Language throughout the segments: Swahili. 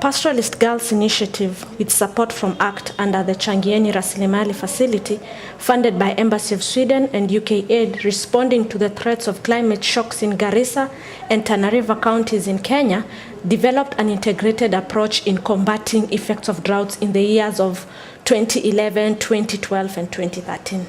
Pastoralist Girls Initiative, with support from ACT under the Changieni Rasilimali Facility, funded by Embassy of Sweden and UK Aid, responding to the threats of climate shocks in Garissa and Tana River counties in Kenya, developed an integrated approach in combating effects of droughts in the years of 2011, 2012, and 2013.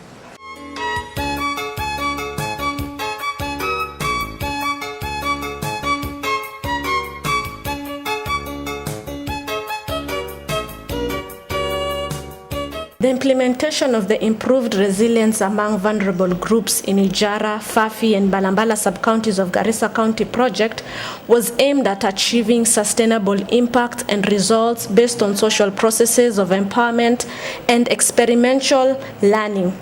The implementation of the improved resilience among vulnerable groups in Ijara, Fafi, and Balambala sub-counties of Garissa County project was aimed at achieving sustainable impact and results based on social processes of empowerment and experiential learning,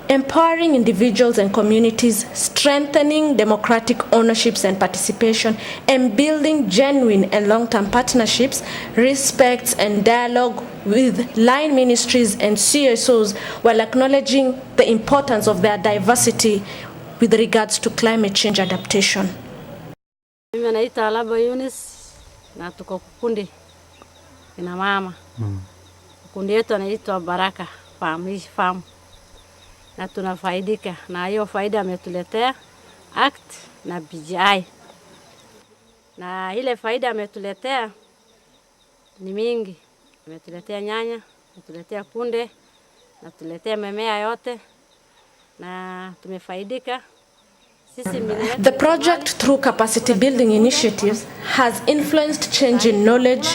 empowering individuals and communities, strengthening democratic ownerships and participation, and building genuine and long-term partnerships, respects, and dialogue with line ministries and CSOs, while acknowledging the importance of their diversity with regards to climate change adaptation. Mimi naitwa Alaba Yunis na tuko kukundi ina mama. Kukundi yetu anaitwa Baraka Farm. Na tunafaidika na hiyo faida ametuletea ACT na BGI. Na ile faida ametuletea ni mingi. Ametuletea nyanya, ametuletea kunde, ametuletea mimea yote na tumefaidika. The project, through capacity building initiatives, has influenced change in knowledge,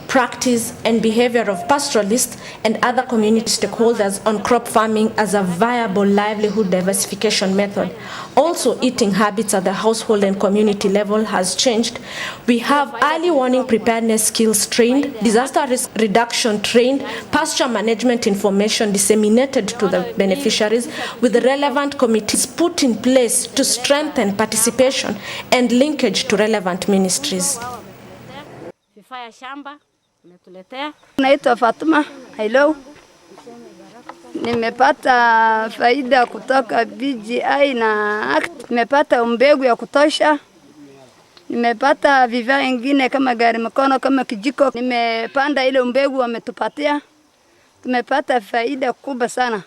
practice, and behavior of pastoralists and other community stakeholders on crop farming as a viable livelihood diversification method. Also, eating habits at the household and community level has changed. We have early warning preparedness skills trained, disaster risk reduction trained, pasture management information disseminated to the beneficiaries, with relevant committees put in place to strengthen participation and linkage to relevant ministries. Naitwa Fatuma. Hello. Nimepata faida kutoka BGI na ACT. Nimepata mbegu ya kutosha. Nimepata vifaa vingine kama gari mkono, kama kijiko. Nimepanda ile mbegu wametupatia. Tumepata faida kubwa sana.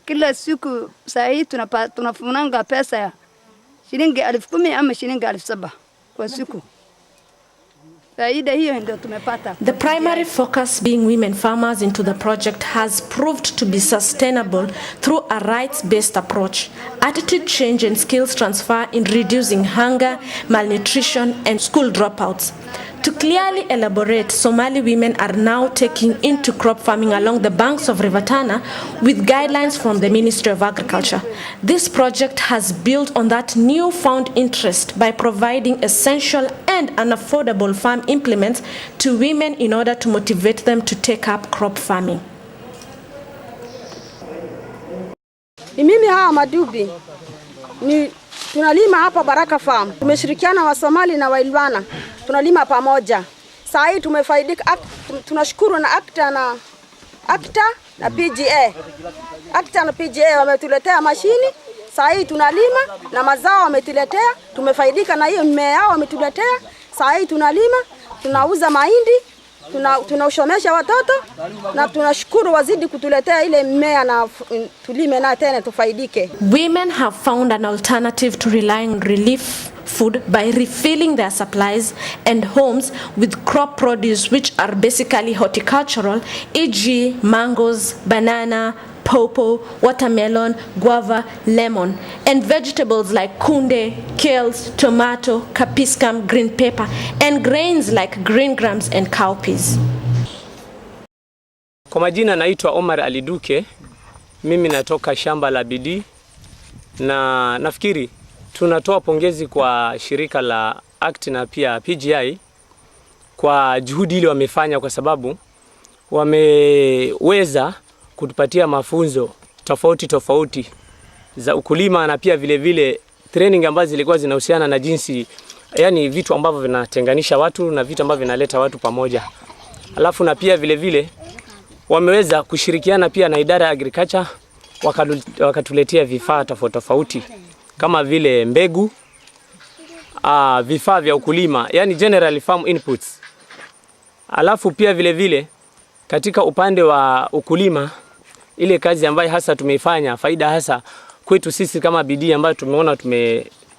Kila siku saa hii tunafunanga pesa ya shilingi 10,000 ama shilingi 7,000 kwa siku. The primary focus being women farmers into the project has proved to be sustainable through a rights-based approach, attitude change and skills transfer in reducing hunger, malnutrition and school dropouts. To clearly elaborate, Somali women are now taking into crop farming along the banks of River Tana with guidelines from the Ministry of Agriculture. This project has built on that newfound interest by providing essential and unaffordable farm implements to women in order to motivate them to take up crop farming. Mimi Madubi ni tunalima hapa Baraka Farm. Tumeshirikiana wa Somali na Wailwana. Tunalima pamoja. Saa hii tumefaidika, tunashukuru na ACTA na PGA. ACTA na PGA wametuletea mashini. Saa hii tunalima na mazao wametuletea. Tumefaidika na hiyo mmea yao wametuletea. Saa hii tunalima, tunauza mahindi, tunaushomesha watoto na tunashukuru wazidi kutuletea ile mmea na tulime na tena tufaidike. Women have found an alternative to relying on relief food by refilling their supplies and homes with crop produce which are basically horticultural, e.g. mangoes, banana, pawpaw, watermelon, guava, lemon, and vegetables like kunde, kales, tomato, capsicum, green pepper, and grains like green grams and cowpeas. Kwa majina naitwa Omar Aliduke. Mimi natoka shamba la bidii na nafikiri tunatoa pongezi kwa shirika la ACT na pia PGI kwa juhudi ile wamefanya, kwa sababu wameweza kutupatia mafunzo tofauti za ukulima na pia vile vile training ambazo zilikuwa zinahusiana na jinsi, yani vitu ambavyo vinatenganisha watu na vitu ambavyo vinaleta watu pamoja. Alafu na pia vile vile wameweza kushirikiana pia na idara ya agriculture, wakatuletea vifaa tofauti kama vile mbegu, vifaa vya ukulima, yani general farm inputs, Alafu pia vile vile katika upande wa ukulima, ile kazi ambayo hasa tumeifanya, faida hasa kwetu sisi kama bidii ambayo tumeona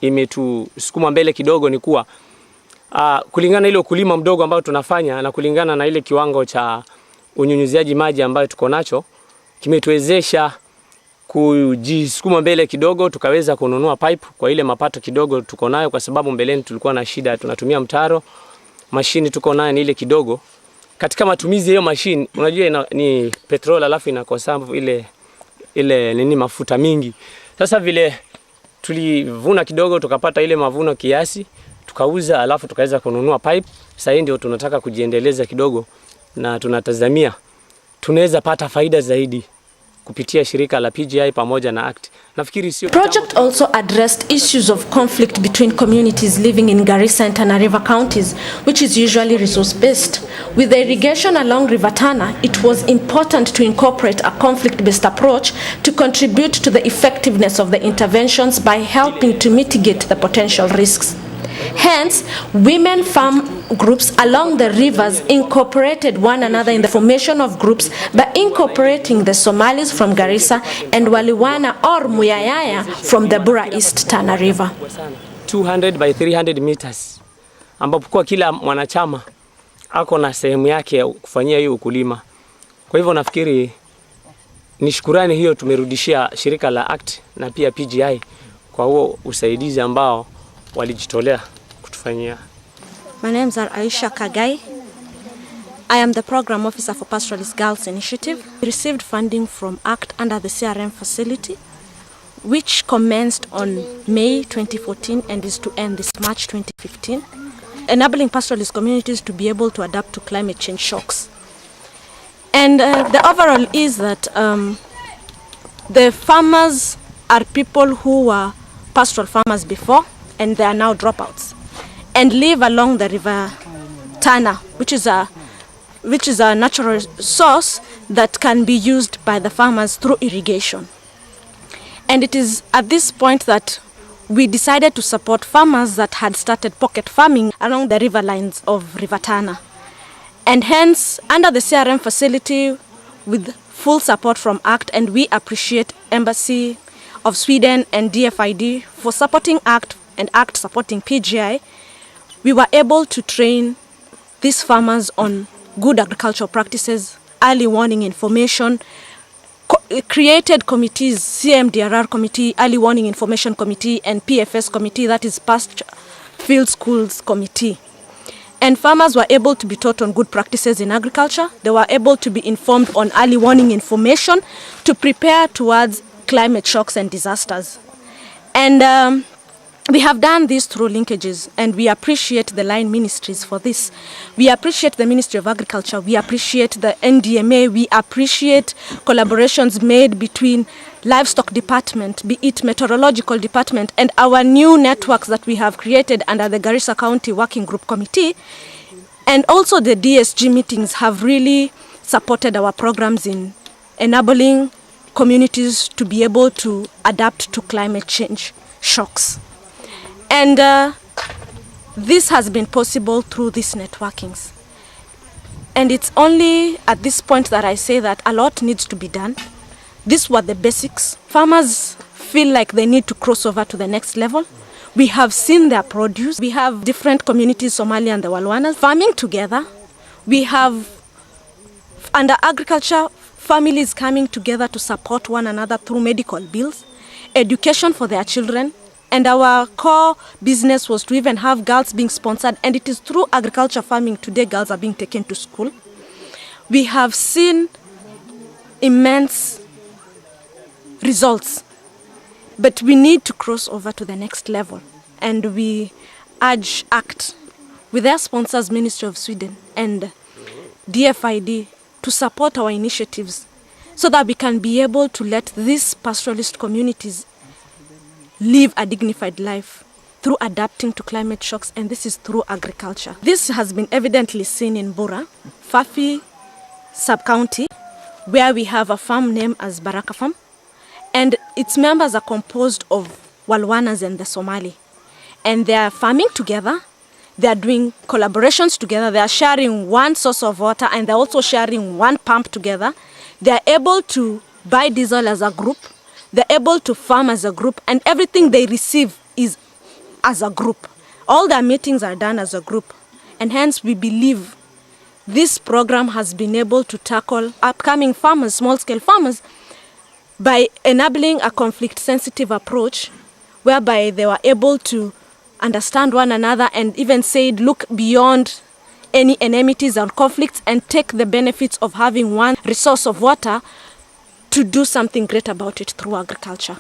imetusukuma mbele kidogo ni kuwa kulingana ile ukulima mdogo ambao tunafanya na kulingana na ile kiwango cha unyunyiziaji maji ambayo tuko nacho, kimetuwezesha kujisukuma mbele kidogo, tukaweza kununua pipe kwa ile mapato kidogo tuko nayo, kwa sababu mbeleni tulikuwa na shida, tunatumia mtaro, mashini tuko nayo ni ile kidogo. Katika matumizi hiyo mashini, unajua ni petrol alafu inakosa ile nini mafuta mingi. Sasa vile tulivuna kidogo tukapata ile mavuno kiasi, tukauza alafu tukaweza kununua pipe. Sasa ndio tunataka kujiendeleza kidogo na tunatazamia tunaweza pata faida zaidi kupitia shirika la PGI pamoja na ACT. Nafikiri sio. Project also addressed issues of conflict between communities living in Garissa and Tana River counties, which is usually resource-based. With the irrigation along River Tana, it was important to incorporate a conflict-based approach to contribute to the effectiveness of the interventions by helping to mitigate the potential risks. Hence, women farm groups along the rivers incorporated one another in the formation of groups by incorporating the Somalis from Garissa and Waliwana or Muyayaya from the Bura East Tana River. 200 by 300 meters, ambapo kwa kila mwanachama ako na sehemu yake ya kufanyia hiyo ukulima. Kwa hivyo nafikiri ni shukrani hiyo tumerudishia shirika la ACT na pia PGI kwa huo usaidizi ambao walijitolea kutufanyia. My names are Aisha Kagai. I am the Program Officer for Pastoralist Girls Initiative. We received funding from ACT under the CRM facility, which commenced on May 2014 and is to end this March 2015, enabling pastoralist communities to be able to adapt to climate change shocks. And the overall is that the farmers are people who were pastoral farmers before, and they are now dropouts, and live along the River Tana, which is a natural source that can be used by the farmers through irrigation. And it is at this point that we decided to support farmers that had started pocket farming along the river lines of River Tana. And hence, under the CRM facility, with full support from ACT, and we appreciate Embassy of Sweden and DFID for supporting ACT and ACT supporting PGI, we were able to train these farmers on good agricultural practices, early warning information, created committees, CMDRR committee, early warning information committee, and PFS committee, that is past field schools committee. And farmers were able to be taught on good practices in agriculture. They were able to be informed on early warning information to prepare towards climate shocks and disasters. And we have done this through linkages, and we appreciate the line ministries for this. We appreciate the Ministry of Agriculture, we appreciate the NDMA, we appreciate collaborations made between Livestock Department, be it Meteorological Department, and our new networks that we have created under the Garissa County Working Group Committee. And also the DSG meetings have really supported our programs in enabling communities to be able to adapt to climate change shocks. And this has been possible through these networkings. And it's only at this point that I say that a lot needs to be done. These were the basics. Farmers feel like they need to cross over to the next level. We have seen their produce. We have different communities, Somalia and the Walwanas, farming together. We have, under agriculture, families coming together to support one another through medical bills, education for their children. And our core business was to even have girls being sponsored, and it is through agriculture farming today girls are being taken to school. We have seen immense results, but we need to cross over to the next level. And we urge ACT, with their sponsors, Ministry of Sweden and DFID, to support our initiatives so that we can be able to let these pastoralist communities live a dignified life through adapting to climate shocks, and this is through agriculture. This has been evidently seen in Bura, Fafi sub-county, where we have a farm named as Baraka Farm, and its members are composed of Walwanas and the Somali. And they are farming together, They are doing collaborations together. They are sharing one source of water and they're also sharing one pump together. They are able to buy diesel as a group. They're able to farm as a group, and everything they receive is as a group. All their meetings are done as a group, and hence we believe this program has been able to tackle upcoming farmers, small-scale farmers, by enabling a conflict-sensitive approach whereby they were able to understand one another and even said, look beyond any enmities or conflicts and take the benefits of having one resource of water to do something great about it through agriculture.